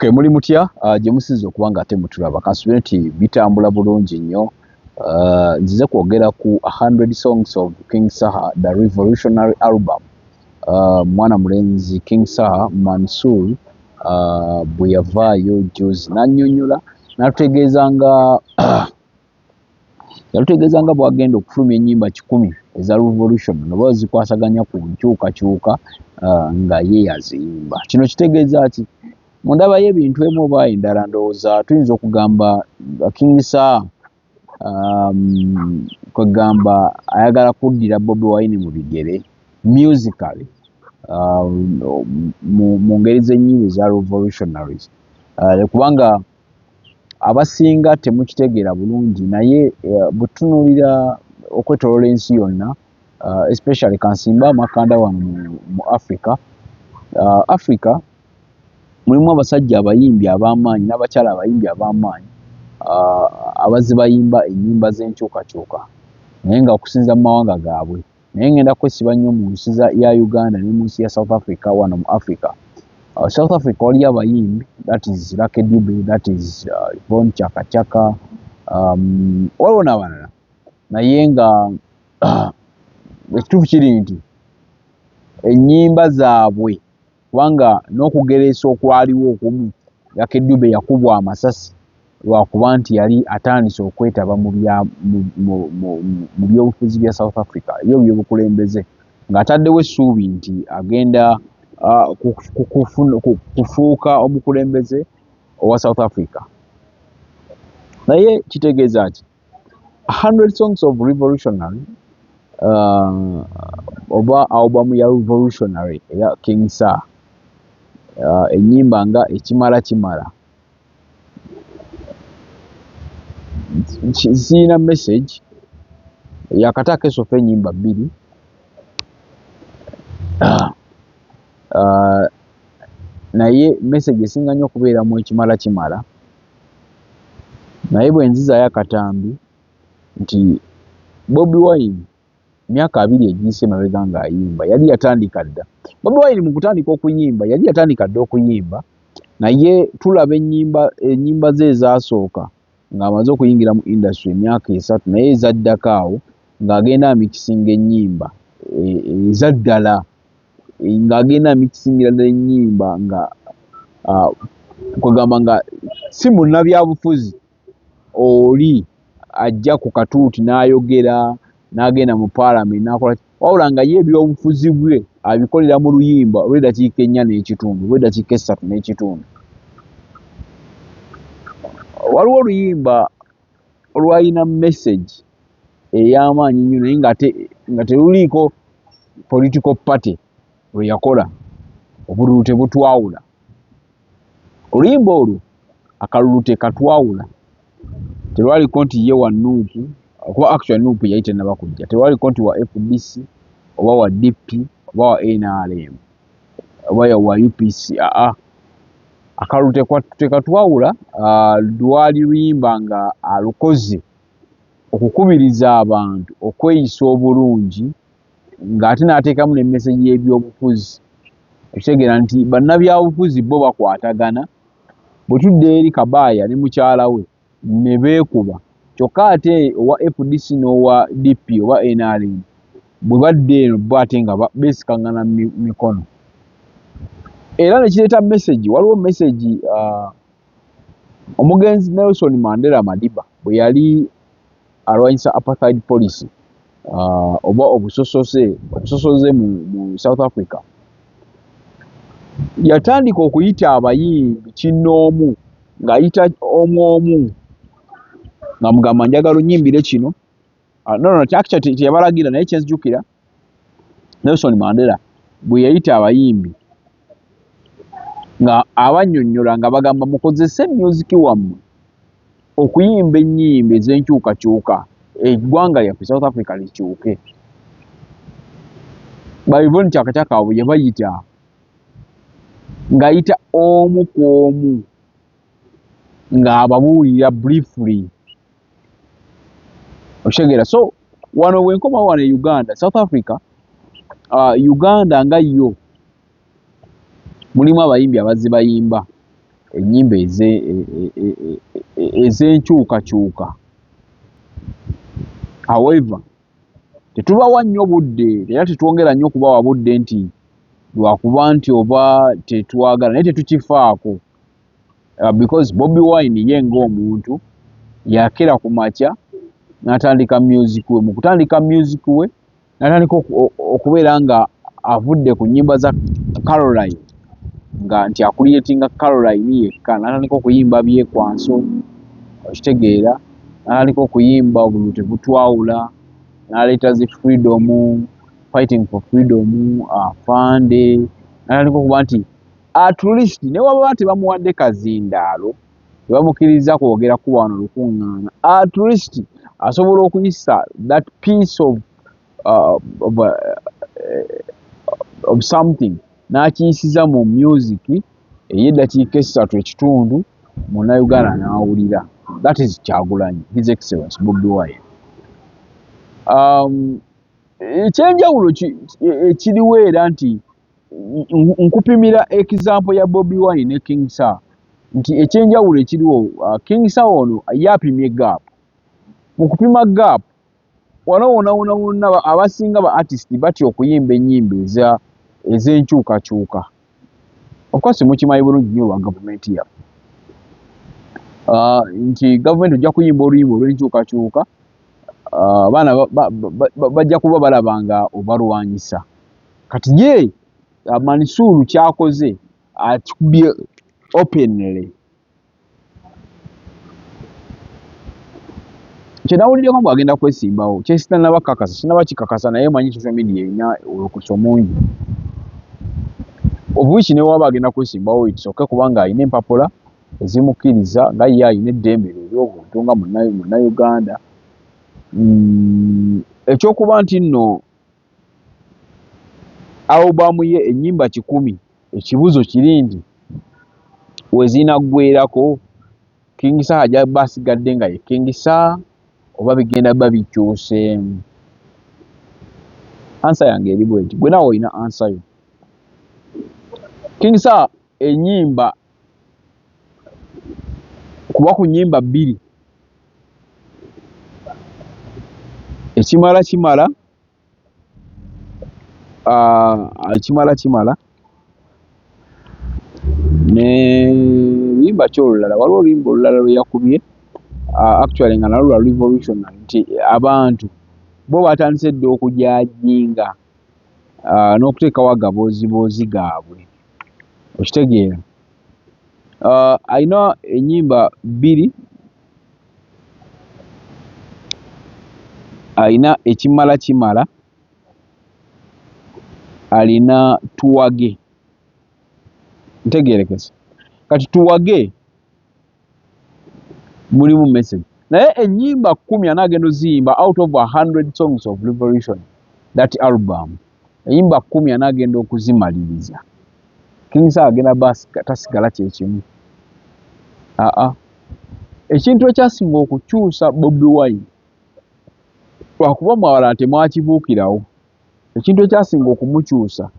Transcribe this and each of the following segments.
Okay, muli mutya gye musize okuba nga ate mutulaba kansubire nti bitambula bulungi nnyo. Nzize kwogera ku 100 songs of King Saha, the revolutionary album. Mwana mulenzi King Saha Mansour bwe yavaayo juzi n'annyonnyola yalutegeeza nga bw'agenda okufulumya ennyimba 10 eza revolution oba zikwasaganya ku nkyukakyuka nga ye yaziyimba. Kino kitegeeza ki? Mu ndaba y'ebintu emu oba endala ndowooza tuyinza okugamba King Saha kwegamba ayagala kuddira Bobi Wine mu bigere musically mu ngeri z'ennyimba eza revolutionaries, kubanga abasinga temukitegeera bulungi naye butunuulira okwetooloola ensi yonna, especially kansimba amakanda wano mu Africa. Africa mulimu abasajja abayimbi ab'amaanyi n'abakyala abayimbi ab'amaanyi abazze bayimba ennyimba z'enkyukakyuka naye nga okusinza mu mawanga gaabwe. Naye ngenda kwesiba nnyo mu nsi ya Uganda ne mu nsi ya South Africa wano mu Africa. South Africa waliyo abayimbi, that is Lucky Dube, that is Yvonne Chaka Chaka, waliwo n'abalala naye nga ekituufu kiri nti ennyimba zaabwe kubanga n'okugereesa okwaliwo okumu Lucky Dube yakubwa amasasi lwakuba nti yali atandise okwetaba mu byobufuzi bya South Africa ebyobukulembeze ng'ataddewo essuubi nti agenda kufuuka omukulembeze owa South Africa. Naye kitegeeza ki 100 songs of revolutionary oba album ya revolutionary eya King Saha, ennyimba nga ekimala kimala zirina message yakataako esoofa ennyimba 2 naye message esinga nnyo okubeeramu ekimala kimala. Naye bwe nzizaayo akatambi nti Bobi Wine myaka 2 egiyise emabega ng'ayimba yali yatandika dda. Bobi Wine mu kutandika okuyimba yali yatandika dda okuyimba naye tulaba ennyimba ze ezasooka ng'amaze okuyingira mu industry emyaka 3 naye ezaddako awo ng'agenda amikisinga ennyimba ezaddala ng'agenda amikisingira ddala ennyimba nga kwegamba nga si munnabyabufuzi oli ajja ku katuuti n'ayogera n'agenda mu parliament n'akola wabula nga ye ebyobufuzi bwe abikolera mu luyimba olw'eddakiika 4 n'ekitundu olw'eddakiika 3 n'ekitundu. Waliwo oluyimba olwalina message ey'amaanyi nnyo naye nga teruliiko political party lwe yakola, obululu tebutwawula. Oluyimba olwo akalulu tekatwawula, terwaliko nti ye wa Nuupu kuba actually Nuupu yali tennaba kujja, terwaliko nti wa FDC oba wa DP oba wa NRM oba wa UPC. Akalulu tekatwawula. Lwali luyimba nga alukoze okukubiriza abantu okweyisa obulungi ng'ate n'ateekamu ne message y'ebyobufuzi ekitegeera nti bannabyabufuzi bo bakwatagana bwe tudde eri Kabaaya ne mukyala we ne beekuba kyokka ate owa FDC n'owa DP oba NRM bwe badde eno bo ate nga beesikaŋŋana mikono era ne kireeta message. Waliwo message omugenzi Nelson Mandela Madiba bwe yali alwanyisa apartheid policy oba obusosoze mu South Africa yatandika okuyita abayimbi kinnoomu ng'ayita omu nga mugamba njagala onnyimbire kino. Actually teyabalagira naye kyenzijukira Nelson Mandela bwe yayita abayimbi nga abannyonnyola nga bagamba mukozese music wammwe okuyimba ennyimba ez'enkyukakyuka eggwanga lyaffe South Africa likyuke. Yvonne Chaka Chaka abo gye bayita ng'ayita omu ku omu ng'ababuulira briefly okitegeera. So wano bwenkoma wano e Uganda, South Africa, Uganda nga yo mulimu abayimbi abazze bayimba ennyimba ez'enkyukakyuka. However, tetubawa nnyo budde era tetwongera nnyo okubawa budde nti lwakuba nti oba tetwagala naye tetukifaako. Because Bobi Wine ye ng'omuntu yakera ku makya n'atandika music we. Mu kutandika music we n'atandika okubeera nga avudde ku nnyimba za Caroline nga nti akulietinga Caroline yekka, n'atandika okuyimba byekwanso, okitegeera, n'atandika okuyimba obululu tebutwawula, n'aleeta zi freedom, fighting for freedom, afande, n'atandika okuba nti at least ne wababa tebamuwadde kazindaalo, tebamukkiriza kwogera ku wano lukuŋŋaana, at least asobola okuyisa that piece of something n'akiyisiza mu music ey'eddakiika 3.5 Munnayuganda n'awulira. That is Kyagulanyi, His Excellency Bobi Wine. Ekyenjawulo ekiriwo era nti nkupimira example ya Bobi Wine ne King Sir nti ekyenjawulo ekiriwo, King Sir ono yapimye gap. Mu kupima gap wona wonna abasinga ba artist batya okuyimba ennyimba ez'enkyukakyuka. Of course mukimanyi bulungi nnyo lwa gavumenti yaffe nti gavumenti ojja kuyimba oluyimba olw'enkyukakyuka, abaana bajja kuba balaba nga obalwanyisa. Kati ye Mansour kyakoze akikubye openly. Kyenawuliddeko mbu agenda kwesimbawo kyesitanabakakasa, sinabakikakasa naye manyi social media erina olukusa mungi. Obuwiki ne waba agenda kwesimbawo ikisoke kubanga alina empapula ezimukkiriza nga ye alina eddembe ery'obuntu nga Munnayuganda. Ekyokuba nti nno albamu ye ennyimba 100, ekibuzo kiri nti wezinaggwerako King Sir ajja basigadde nga ye King Sir oba bigenda bikyuseemu? Answer yange eri bweti, gwe naawe olina answer yo. King Sir ennyimba kuba ku nnyimba 2 ekimala ne luyimba ki olulala, waliwo oluyimba olulala lwe yakubye actually nga nalwo lwa revolutionary nti abantu bo batandise dde okujajinga n'okuteekawo agaboozi gaabwe, okitegeera. Alina ennyimba 2, alina ekimala, alina tuwage. Ntegeerekese kati tuwage mulimu message, naye ennyimba 10 anaagenda oziyimba out of 100 songs of revolution, that album ennyimba 10 anaagenda okuzimaliriza. King Sir agenda tasigala kyekimu. Ekintu ekyasinga okukyusa Bobi Wine lwakuba mwawala temwakibuukirawo, ekintu ekyasinga okumukyusa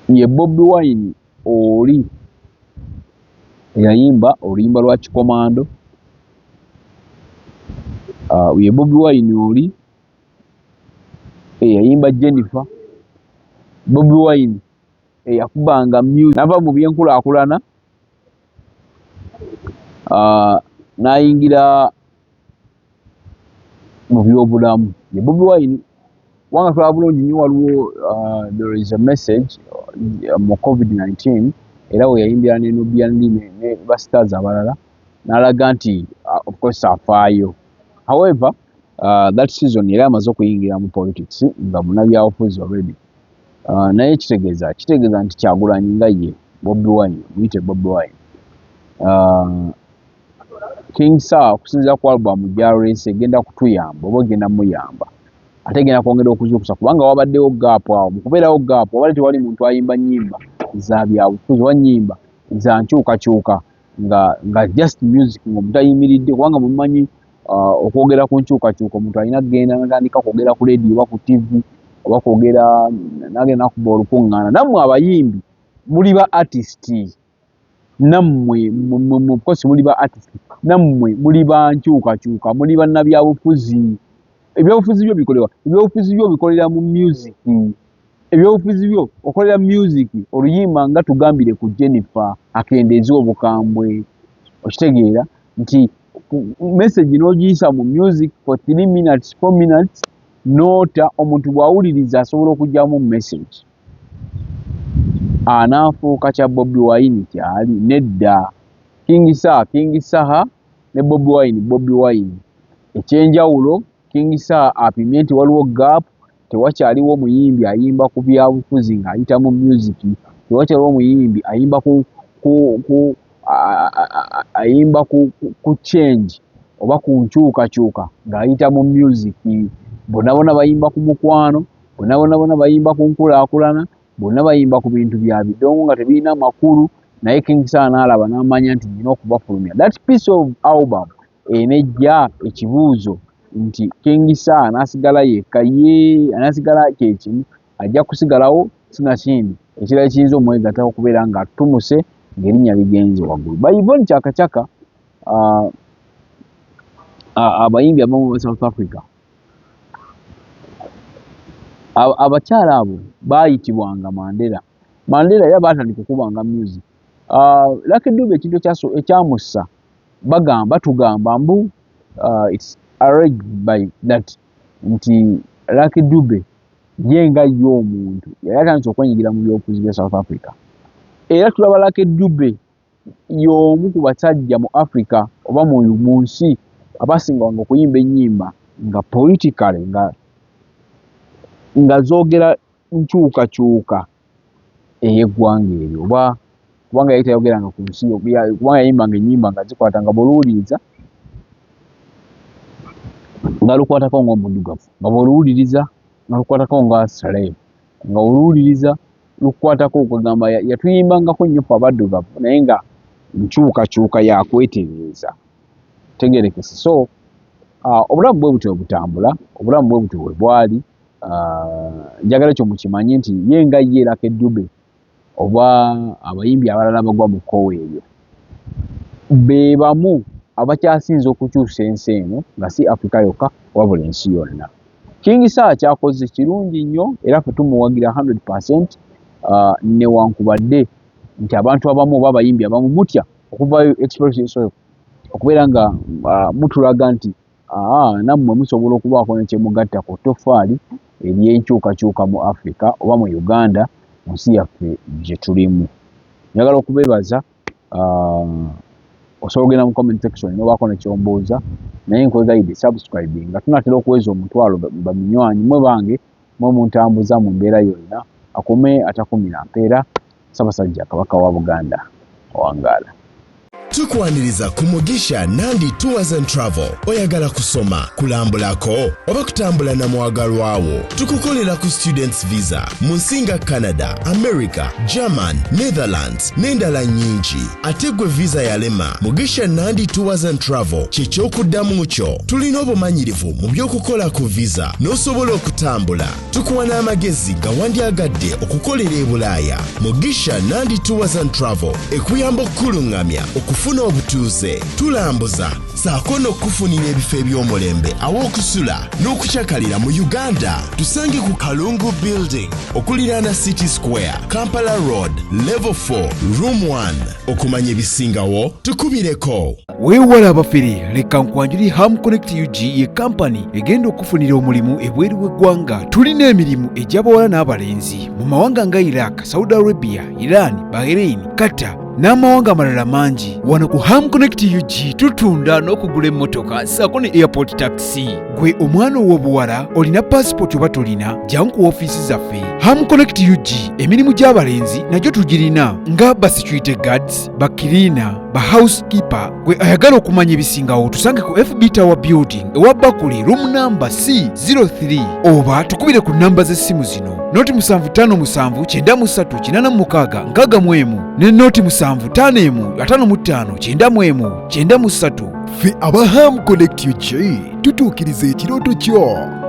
ye Bobi Wine oli yayimba oluyimba lwa Kikomando, ye Bobi Wine oli eyayimba Jennifer, Bobi Wine eyakubanga music nava mu byenkulaakulana n'ayingira mu byobulamu. Ye Bobi Wine wanga tulaba bulungi nnyo waliwo there is a message mu COVID-19 era we yayimbira ne Nubian ne bastars abalala n'alaga nti of course afaayo. However, that season yali amaze okuyingira mu politics nga munnabyabufuzi already. Naye kitegeeza nti Kyagulanyi nga ye Bobi Wine, muyite Bobi Wine. King Sir okusinziira ku album gy'aleese egenda kutuyamba oba egenda muyamba ate egenda kwongera okuzuukusa kubanga wabaddewo gap awo. Mu kubeerawo gap wabadde tewali muntu ayimba nnyimba za byabufuzi oba nnyimba za nkyukakyuka nga just music ng'omuntu ayimiridde, kubanga mumanyi okwogera ku nkyukakyuka omuntu alina kugenda natandika kwogera ku radio oba ku TV oba kwogera n'agenda nakuba olukuŋŋaana. Nammwe abayimbi muli ba artist nammwe mu kosi muli ba artist nammwe muli ba nkyukakyuka muli bannabyabufuzi ebyobufuzi byo bikolewa ebyobufuzi byo bikolera mu music ebyobufuzi byo okolera music oluyimba nga tugambire ku Jennifer akendeezi obukambwe okitegeera nti message n'ogiyisa mu music for 3 minutes 4 minutes nota omuntu bw'awuliriza asobola okugyamu message anaafuuka kya Bobi Wine kyali nedda King Saha ne Bobi Wine ekyenjawulo King Saha apimye nti waliwo gap tewakyaliwo omuyimbi ayimba ku byabufuzi ng'ayita mu music tewakyaliwo omuyimbi ayimba ku change oba ku nkyukakyuka ng'ayita mu music bonna bayimba ku mukwano bonna bayimba ku nkulaakulana bonna bayimba ku bintu bya bidongo nga tebirina makulu naye King Saha n'alaba n'amanya nti nina okubafulumya that piece of album enejja ekibuuzo nti King Saha n'asigala yekka anasigala kyekimu ajja kusigalawo sinakindi ekirala kiyinza omwegatta okubeera nga tumuse ng'erinnya ligenze waggulu ba Yvonne Chaka abayimbi abamu ba South Africa abakyala abo baayitibwanga Mandela era baatandika okubanga music Lucky Dube ekintu ekyamussa tugamba mbu it's alleged by that nti Lucky Dube ye nga ye omuntu yali atandise okwenyigira mu byobufuzi bya South Africa era tulaba Lucky Dube y'omu ku basajja mu Africa oba mu nsi abasinganga okuyimba ennyimba nga politically nga zoogera nkyukakyuka ey'eggwanga eryo oba kubanga yali tayogeranga ku nsi kubanga yayimbanga ennyimba nga zikwata nga bw'oluwuliriza nga lukwatako ng'omuddugavu nga bw'oluwuliriza nga lukwatako nga slave nga oluwuliriza lukwatako okugamba yatuyimbangako nnyo ffe abaddugavu naye nga nkyukakyuka yakwetereeza tegerekese so obulamu bwe butyo butambula obulamu bwe butyo bwe bwali njagala ekyo mukimanye nti ye nga ye Lucky Dube oba abayimbi abalala bagwa mu kkowe eryo be bamu abakyasinza okukyusa ensi eno nga si Africa yokka wabula ensi yonna King Saha kyakoze kirungi nnyo era ffe tumuwagira 100% newankubadde nti abantu abamu oba abayimbi abamu mutya okuvayo expression okubeera nga mutulaga nti nammwe musobola okubaako nekyemugatta ku toffaali ery'enkyukakyuka mu Africa oba mu Uganda mu nsi yaffe gye tulimu njagala okubeebaza osobola ogenda mu comment section nobaako nekyombuuza naye nkwegayidde subscribe nga tunatera okuweza omutwalo baminywanyi mwe bange mwe muntambuza mu mbeera yonna akume atakumira mpeera Ssaabasajja Kabaka wa Buganda owangaala tukwaniriza ku Mugisha Nandi Tours and Travel oyagala kusoma kulambulako oba kutambula na mwagalwawo tukukolera ku students visa mu nsinga Canada, America, German, Netherlands n'endala nyingi ate gwe visa yalema Mugisha Nandi Tours and Travel ky'ekyokuddamu kyo tulina obumanyirivu mu by'okukola ku visa n'osobola okutambula tukuwa n'amagezi gawandyagadde okukolera e Bulaaya Mugisha Nandi Tours and Travel ekuyamba okkulungamya okufuna obutuuze tulambuza saako n'okufunira ebifo eby'omulembe aw'okusula n'okukyakalira mu Uganda tusange ku Kalungu Building okuliraana City Square Kampala Road Level 4 Room 1 okumanya ebisingawo tukubireko weewala abafere leka nkwanjuli Ham Connect UG ye kampani egenda okufunira omulimu ebweru w'eggwanga tulina emirimu egy'abawala n'abalenzi mu mawanga nga Iraq, Saudi Arabia, Iran, Bahrain, Qatar n'amawanga amalala mangi wano ku Ham Connect UG tutunda n'okugula emmotoka ssaako ne airport taxi gwe omwana ow'obuwala olina passport oba tolina jangu ku ofiisi zaffe Ham Connect UG emirimu gy'abalenzi nagyo tugirina nga ba security guards bakirina ba housekeeper gwe ayagala okumanya ebisingawo tusange ku FB Tower Building ewa Bakuli room number C03 oba tukubire ku namba z'essimu zino noti 753936 ne noti 7551559193 ffe aba Ham Connect UG tutuukiriza ekirooto kyo.